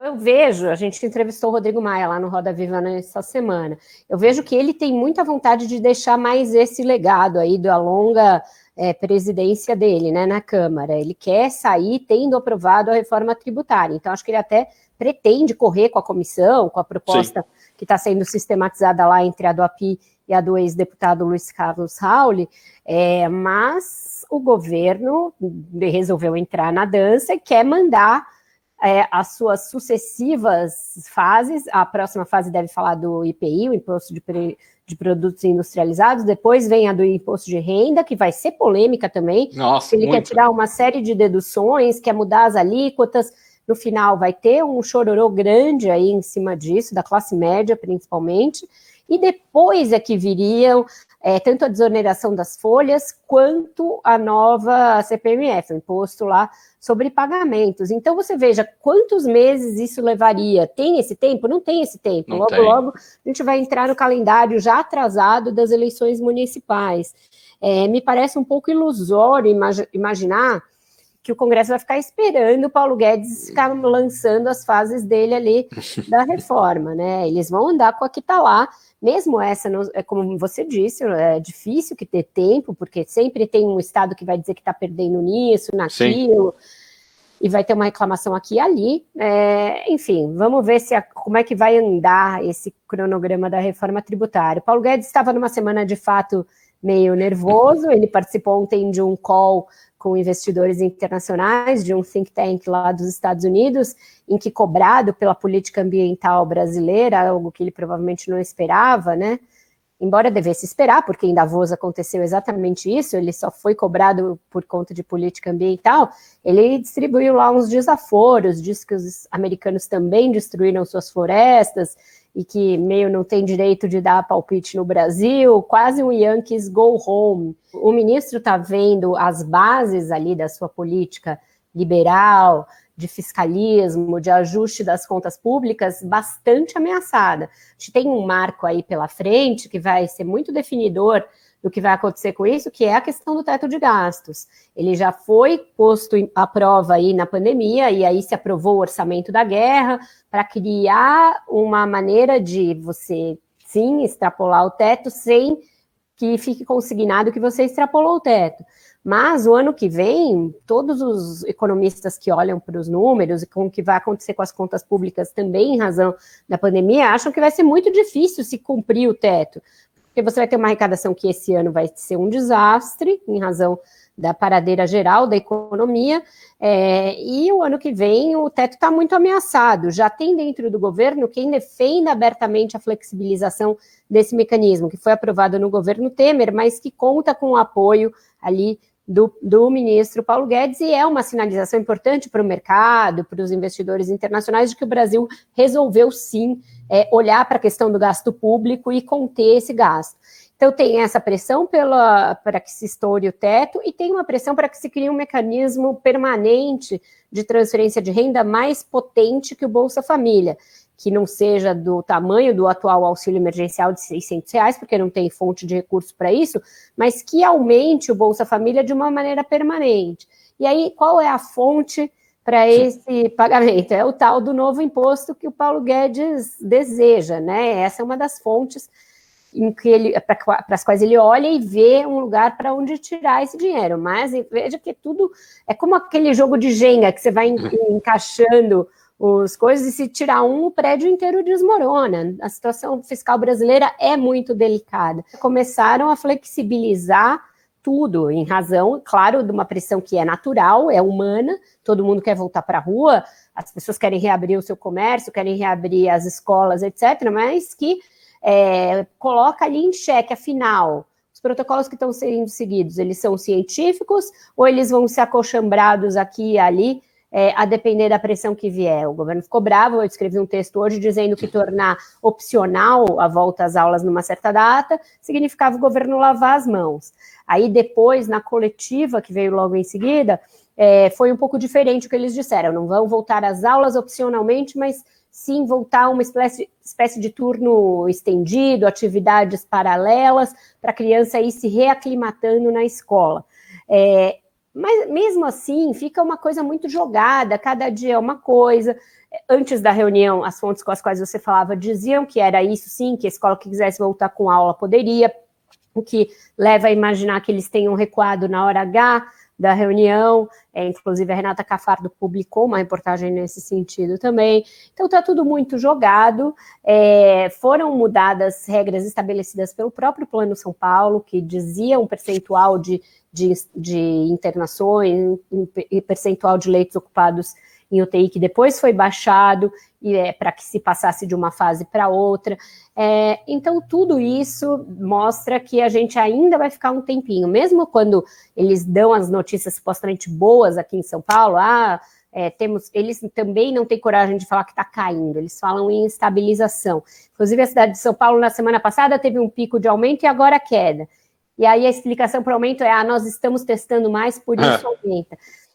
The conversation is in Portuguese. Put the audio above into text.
Eu vejo, a gente entrevistou o Rodrigo Maia lá no Roda Viva nessa semana, eu vejo que ele tem muita vontade de deixar mais esse legado aí da longa presidência dele, né, na Câmara. Ele quer sair tendo aprovado a reforma tributária, então acho que ele até pretende correr com a comissão, com a proposta que está sendo sistematizada lá entre a do API e a do ex-deputado Luiz Carlos Rauli, mas o governo resolveu entrar na dança e quer mandar as suas sucessivas fases. A próxima fase deve falar do IPI, o Imposto de Produtos Industrializados, depois vem a do Imposto de Renda, que vai ser polêmica também. Nossa, ele quer tirar uma série de deduções, quer mudar as alíquotas, no final vai ter um chororô grande aí em cima disso, da classe média principalmente, e depois é que viriam tanto a desoneração das folhas, quanto a nova CPMF, o imposto lá sobre pagamentos. Então, você veja quantos meses isso levaria. Tem esse tempo? Não tem esse tempo. Logo, a gente vai entrar no calendário já atrasado das eleições municipais. Me parece um pouco ilusório imaginar que o Congresso vai ficar esperando o Paulo Guedes ficar lançando as fases dele ali da reforma, né? Eles vão andar com a que está lá. Mesmo essa, como você disse, é difícil que ter tempo, porque sempre tem um estado que vai dizer que está perdendo nisso, naquilo, e vai ter uma reclamação aqui e ali. Enfim, vamos ver como é que vai andar esse cronograma da reforma tributária. O Paulo Guedes estava numa semana, de fato, meio nervoso. Ele participou ontem de um call com investidores internacionais, de um think tank lá dos Estados Unidos, em que, cobrado pela política ambiental brasileira, algo que ele provavelmente não esperava, né? Embora devesse esperar, porque em Davos aconteceu exatamente isso, ele só foi cobrado por conta de política ambiental. Ele distribuiu lá uns desaforos, disse que os americanos também destruíram suas florestas e que meio não tem direito de dar palpite no Brasil, quase um Yankees go home. O ministro está vendo as bases ali da sua política liberal, de fiscalismo, de ajuste das contas públicas, bastante ameaçada. A gente tem um marco aí pela frente que vai ser muito definidor do que vai acontecer com isso, que é a questão do teto de gastos. Ele já foi posto à prova aí na pandemia, e aí se aprovou o orçamento da guerra para criar uma maneira de você, sim, extrapolar o teto sem que fique consignado que você extrapolou o teto. Mas o ano que vem, todos os economistas que olham para os números e com o que vai acontecer com as contas públicas também em razão da pandemia, acham que vai ser muito difícil se cumprir o teto, porque você vai ter uma arrecadação que esse ano vai ser um desastre, em razão da paradeira geral da economia, e o ano que vem o teto está muito ameaçado. Já tem dentro do governo quem defenda abertamente a flexibilização desse mecanismo, que foi aprovado no governo Temer, mas que conta com o apoio ali do ministro Paulo Guedes, e é uma sinalização importante para o mercado, para os investidores internacionais, de que o Brasil resolveu sim olhar para a questão do gasto público e conter esse gasto. Então tem essa pressão para que se estoure o teto, e tem uma pressão para que se crie um mecanismo permanente de transferência de renda mais potente que o Bolsa Família, que não seja do tamanho do atual auxílio emergencial de R$600, porque não tem fonte de recurso para isso, mas que aumente o Bolsa Família de uma maneira permanente. E aí, qual é a fonte para esse pagamento? É o tal do novo imposto que o Paulo Guedes deseja, né? Essa é uma das fontes para as quais ele olha e vê um lugar para onde tirar esse dinheiro. Mas veja que tudo é como aquele jogo de Jenga, que você vai encaixando as coisas, e se tirar o prédio inteiro desmorona. A situação fiscal brasileira é muito delicada. Começaram a flexibilizar tudo, em razão, claro, de uma pressão que é natural, é humana, todo mundo quer voltar para a rua, as pessoas querem reabrir o seu comércio, querem reabrir as escolas, etc., mas que coloca ali em xeque, afinal, os protocolos que estão sendo seguidos, eles são científicos ou eles vão ser acochambrados aqui e ali, a depender da pressão que vier? O governo ficou bravo. Eu escrevi um texto hoje dizendo que tornar opcional a volta às aulas numa certa data significava o governo lavar as mãos. Aí depois, na coletiva que veio logo em seguida, foi um pouco diferente o que eles disseram: não vão voltar às aulas opcionalmente, mas sim voltar a uma espécie de turno estendido, atividades paralelas, para a criança ir se reaclimatando na escola. Mas mesmo assim, fica uma coisa muito jogada, cada dia é uma coisa. Antes da reunião, as fontes com as quais você falava diziam que era isso sim, que a escola que quisesse voltar com aula poderia, o que leva a imaginar que eles tenham recuado na hora H da reunião, inclusive a Renata Cafardo publicou uma reportagem nesse sentido também. Então está tudo muito jogado, foram mudadas regras estabelecidas pelo próprio Plano São Paulo, que dizia um percentual de internações e percentual de leitos ocupados em UTI, que depois foi baixado para que se passasse de uma fase para outra. Então, tudo isso mostra que a gente ainda vai ficar um tempinho, mesmo quando eles dão as notícias supostamente boas aqui em São Paulo, eles também não têm coragem de falar que está caindo, eles falam em estabilização. Inclusive, a cidade de São Paulo, na semana passada, teve um pico de aumento e agora queda. E aí a explicação para o aumento nós estamos testando mais, por isso aumenta.